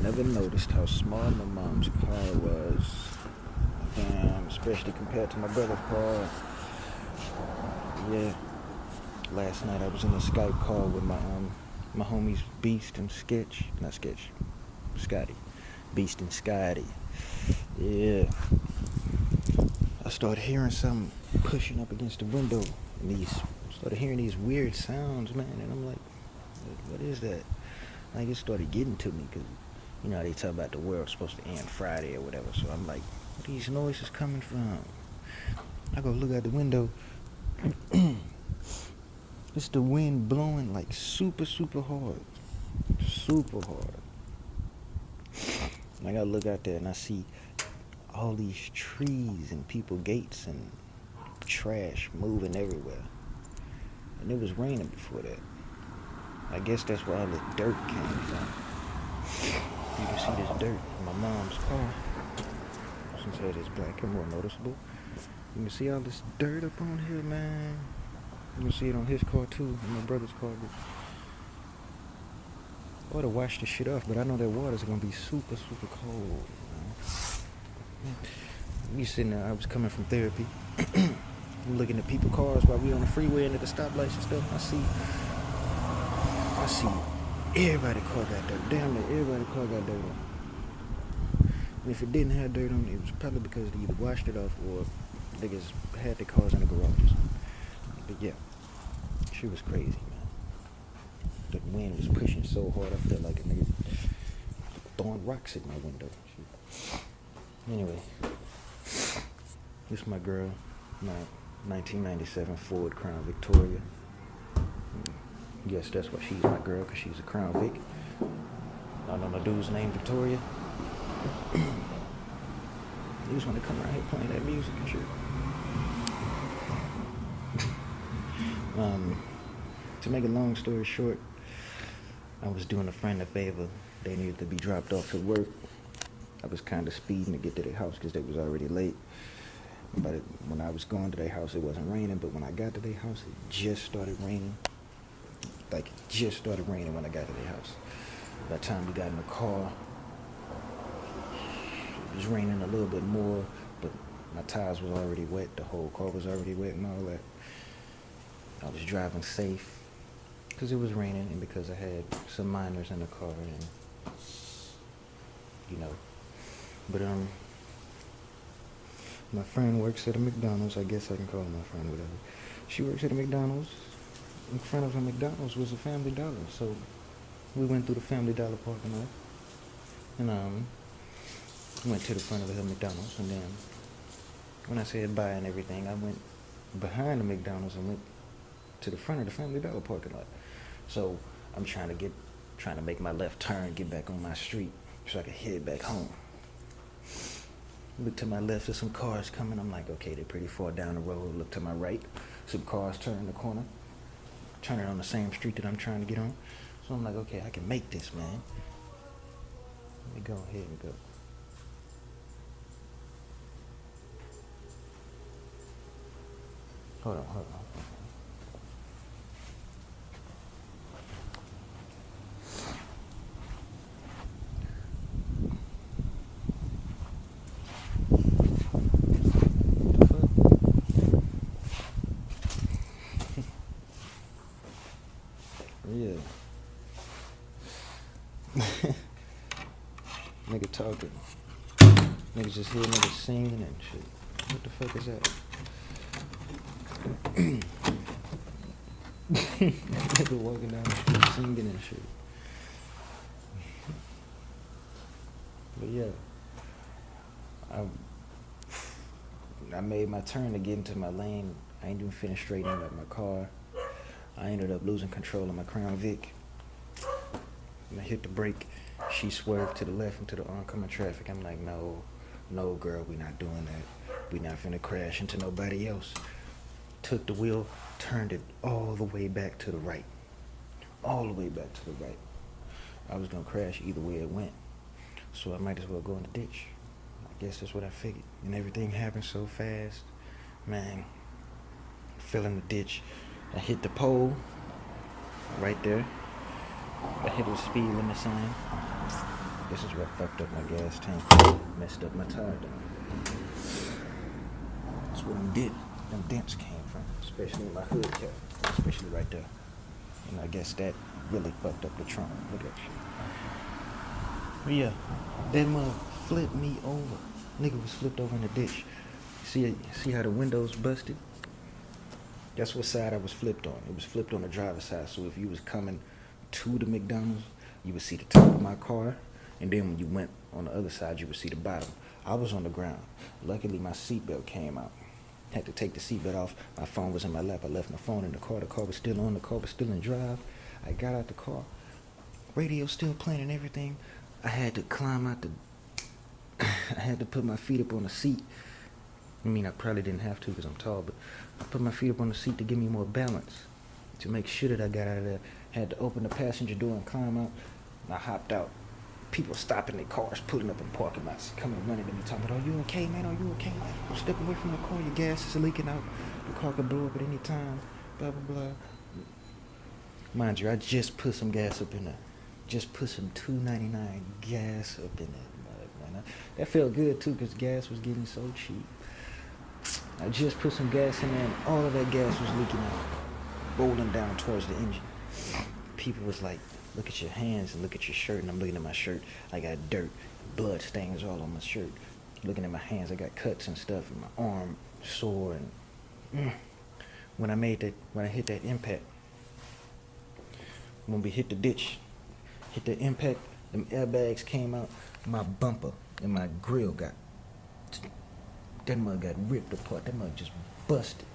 never noticed how small my mom's car was. Especially compared to my brother's car. Yeah. Last night I was in a Skype call with my homies Beast and Scotty. Beast and Scotty. Yeah. I started hearing something pushing up against the window, and started hearing these weird sounds, man, and I'm like, what is that? Like, it started getting to me, because, you know, they talk about the world's supposed to end Friday or whatever, so I'm like, where these noises coming from? I go look out the window. It's the wind blowing, like, super, super hard. Super hard. I gotta look out there, and I see all these trees and people gates and trash moving everywhere. And it was raining before that. I guess that's where all the dirt came from. You can see this dirt in my mom's car. Since it is black and more noticeable. You can see all this dirt up on here, man. You can see it on his car too, and my brother's car. I ought to wash this shit off, but I know that water's gonna be super, super cold. We sitting there, I was coming from therapy. Looking at people's cars while we on the freeway and at the stoplights and stuff. I see everybody's car got dirt. Damn near everybody's car got dirt on. And if it didn't have dirt on it, it was probably because they either washed it off or they just had their cars in the garages. But yeah, she was crazy, man. The wind was pushing so hard, I felt like a nigga throwing rocks at my window. Anyway, this is my girl, my 1997 Ford Crown Victoria. Yes, that's why she's my girl, because she's a Crown Vic. I know my dude's name Victoria. He just want to come around here playing that music and shit. To make a long story short, I was doing a friend a favor. They needed to be dropped off at work. I was kind of speeding to get to their house because they was already late. But when I was going to their house, it wasn't raining. But when I got to their house, it just started raining. Like, it just started raining when I got to their house. By the time we got in the car, it was raining a little bit more, but my tires was already wet. The whole car was already wet and all that. I was driving safe because it was raining and because I had some minors in the car and, you know. But my friend works at a McDonald's. I guess I can call her my friend, whatever. She works at a McDonald's. In front of the McDonald's was a Family Dollar, so we went through the Family Dollar parking lot, and went to the front of the McDonald's, and then when I said bye and everything, I went behind the McDonald's and went to the front of the Family Dollar parking lot. So I'm trying to make my left turn, get back on my street so I can head back home. Look to my left, there's some cars coming. I'm like, okay, they're pretty far down the road. Look to my right, some cars turning the corner, turning on the same street that I'm trying to get on. So I'm like, okay, I can make this, man. Let me go ahead and go. Hold on. Yeah. Nigga talking. Niggas just hear niggas singing and shit. What the fuck is that? Nigga walking down the street singing and shit. But yeah. I made my turn to get into my lane. I ain't even finished straightening up my car. I ended up losing control of my Crown Vic. And I hit the brake. She swerved to the left into the oncoming traffic. I'm like, no, girl, we not doing that. We not finna crash into nobody else. Took the wheel, turned it all the way back to the right. All the way back to the right. I was gonna crash either way it went. So I might as well go in the ditch. I guess that's what I figured. And everything happened so fast. Man, fell in the ditch. I hit the pole right there. I hit the speed limit sign. This is what fucked up my gas tank. Messed up my tire down. That's where them dents came from, especially in my hood cap, especially right there. And I guess that really fucked up the trunk. Look at shit. But yeah, that mug flipped me over. Nigga was flipped over in the ditch. See how the windows busted? That's what side I was flipped on. It was flipped on the driver's side. So if you was coming to the McDonald's, you would see the top of my car. And then when you went on the other side, you would see the bottom. I was on the ground. Luckily, my seatbelt came out. Had to take the seatbelt off. My phone was in my lap. I left my phone in the car. The car was still on. The car was still in drive. I got out the car. Radio still playing and everything. I had to climb out I had to put my feet up on the seat. I mean, I probably didn't have to because I'm tall, but I put my feet up on the seat to give me more balance, to make sure that I got out of there. Had to open the passenger door and climb out. And I hopped out. People stopping their cars, pulling up in parking lots, coming running to me, talking about, "Are you okay, man? Are you okay? Step away from the car. Your gas is leaking out. The car could blow up at any time." Blah blah blah. Mind you, I just put some gas up in there. Just put some $2.99 gas up in there. Man. That felt good too, because gas was getting so cheap. I just put some gas in there, and all of that gas was leaking out, rolling down towards the engine. People was like, "Look at your hands and look at your shirt." And I'm looking at my shirt. I got dirt, blood stains all on my shirt. Looking at my hands, I got cuts and stuff, and my arm sore. And when I hit that impact, when we hit the ditch, hit the impact, them airbags came out. My bumper and my grill that mug got ripped apart. That mug just busted.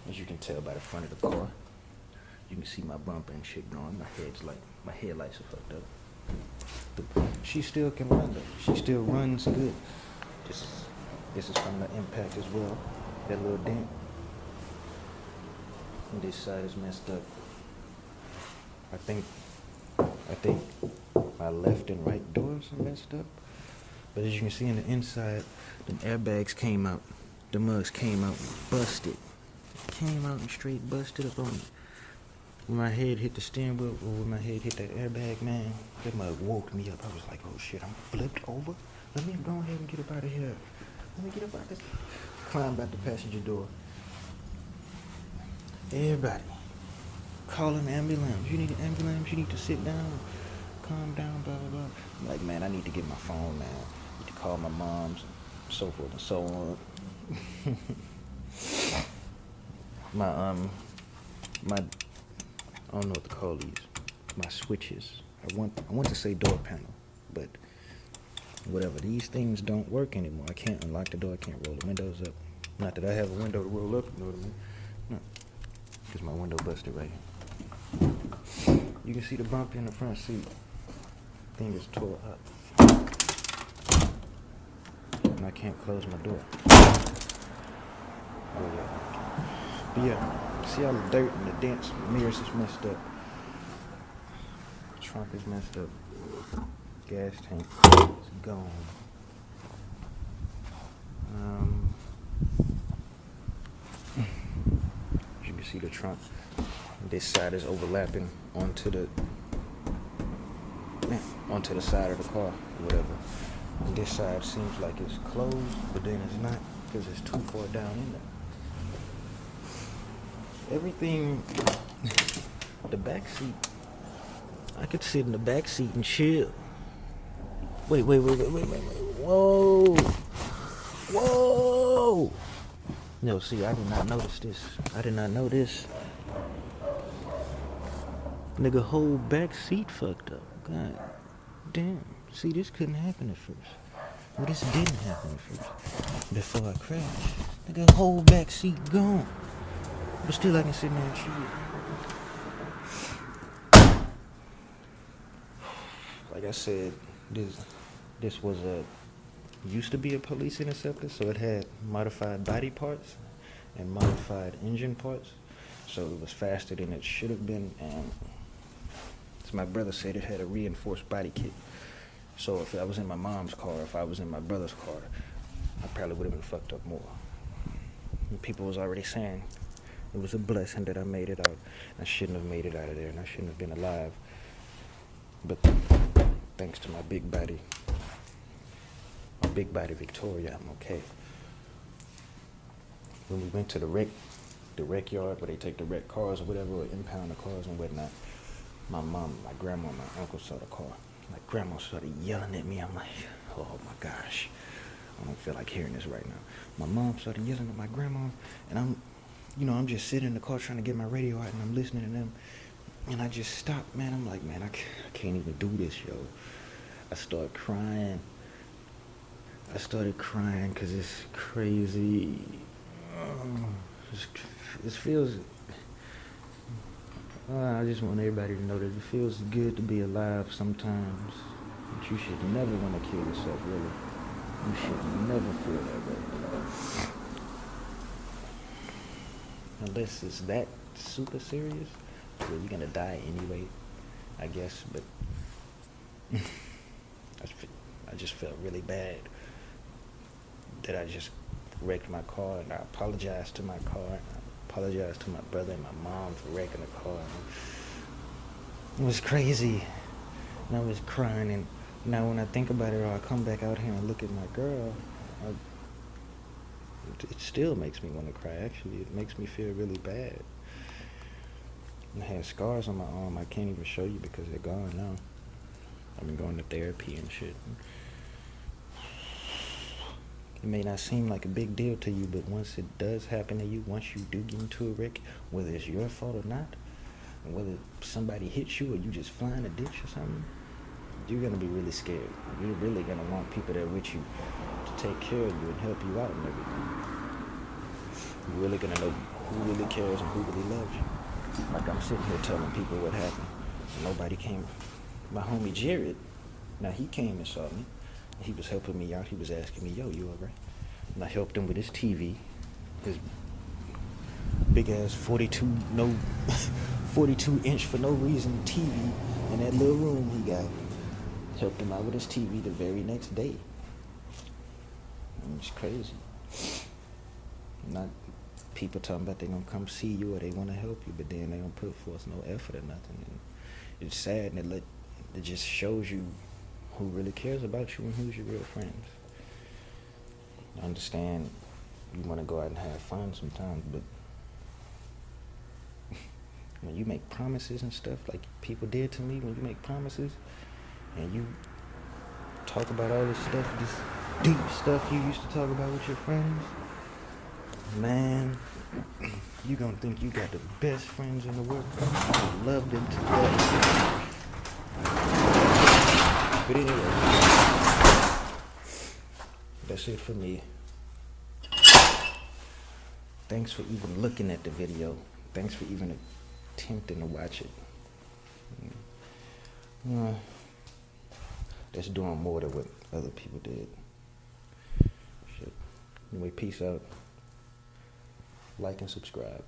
As you can tell by the front of the car, you can see my bumper and shit going. My headlights are fucked up. But she still can run though. She still runs good. This is from the impact as well. That little dent. And this side is messed up. I think my left and right doors are messed up. But as you can see in the inside, the airbags came out. The mugs came out busted. Came out and straight busted up on me. When my head hit the steering wheel, or when my head hit that airbag, man, that mug woke me up. I was like, "Oh shit, I'm flipped over? Let me go ahead and get up out of here. Let me get up out of this." Climbed out the passenger door. Everybody, call an ambulance. You need an ambulance? You need to sit down, calm down, blah, blah, blah. I'm like, man, I need to get my phone, man. I need to call my moms, and so forth and so on. I don't know what to call these. My switches. I want to say door panel, but whatever. These things don't work anymore. I can't unlock the door. I can't roll the windows up. Not that I have a window to roll up, you know what I mean? No, because my window busted right here. You can see the bump in the front seat. Thing is tore up. And I can't close my door. Oh yeah. But yeah, see all the dirt and the dents, the mirrors is messed up. Trunk is messed up. Gas tank is gone. You can see the trunk. This side is overlapping onto the side of the car, or whatever. And this side seems like it's closed, but then it's not, because it's too far down in there. Everything, the back seat, I could sit in the back seat and chill. Wait. Whoa. No, see, I did not notice this. I did not know this. Nigga, whole back seat fucked up. God damn. See, this couldn't happen at first. Well, this didn't happen at first. Before I crashed. Nigga, whole back seat gone. But still, I can sit there and chill. Like I said, this was used to be a police interceptor, so it had modified body parts and modified engine parts, so it was faster than it should have been. And as my brother said, it had a reinforced body kit. So if I was in my mom's car, if I was in my brother's car, I probably would have been fucked up more. And people was already saying it was a blessing that I made it out. I shouldn't have made it out of there, and I shouldn't have been alive. But thanks thanks to my big body Victoria, I'm okay. When we went to the rec yard where they take the wrecked cars or whatever, or impound the cars and whatnot, my grandma, my uncle saw the car. My grandma started yelling at me. I'm like, oh my gosh, I don't feel like hearing this right now. My mom started yelling at my grandma, and I'm just sitting in the car trying to get my radio out, and I'm listening to them, and I just stopped, man. I'm like, man, I can't even do this, yo. I started crying because it's crazy. It feels. I just want everybody to know that it feels good to be alive sometimes. But you should never want to kill yourself, really. You should never feel that way. Unless it's that super serious, where you're gonna die anyway, I guess. But I just felt really bad that I just wrecked my car, and I apologized to my car, and I apologized to my brother and my mom for wrecking the car. It was crazy, and I was crying, and now when I think about it, or I come back out here and look at my girl, it still makes me want to cry. Actually, it makes me feel really bad. I had scars on my arm I can't even show you because they're gone now. I've been going to therapy and shit. It may not seem like a big deal to you, but once it does happen to you, once you do get into a wreck, whether it's your fault or not, and whether somebody hits you or you just fly in a ditch or something, you're going to be really scared. You're really going to want people there with you to take care of you and help you out and everything. You're really going to know who really cares and who really loves you. Like I'm sitting here telling people what happened. Nobody came. My homie Jared, now he came and saw me. He was helping me out. He was asking me, yo, you alright? And I helped him with his TV, his big ass 42 inch for no reason TV in that little room he got. Helped him out with his TV the very next day. It's crazy. Not people talking about they gonna come see you or they want to help you, but then they don't put forth no effort or nothing. And it's sad, and it just shows you who really cares about you and who's your real friends. I understand you want to go out and have fun sometimes, but when you make promises and stuff like people did to me, when you make promises and you talk about all this stuff, this deep stuff you used to talk about with your friends, man, you gonna think you got the best friends in the world. I love them to death. But anyway, that's it for me. Thanks for even looking at the video. Thanks for even attempting to watch it. That's doing more than what other people did. Shit. Anyway, peace out. Like and subscribe.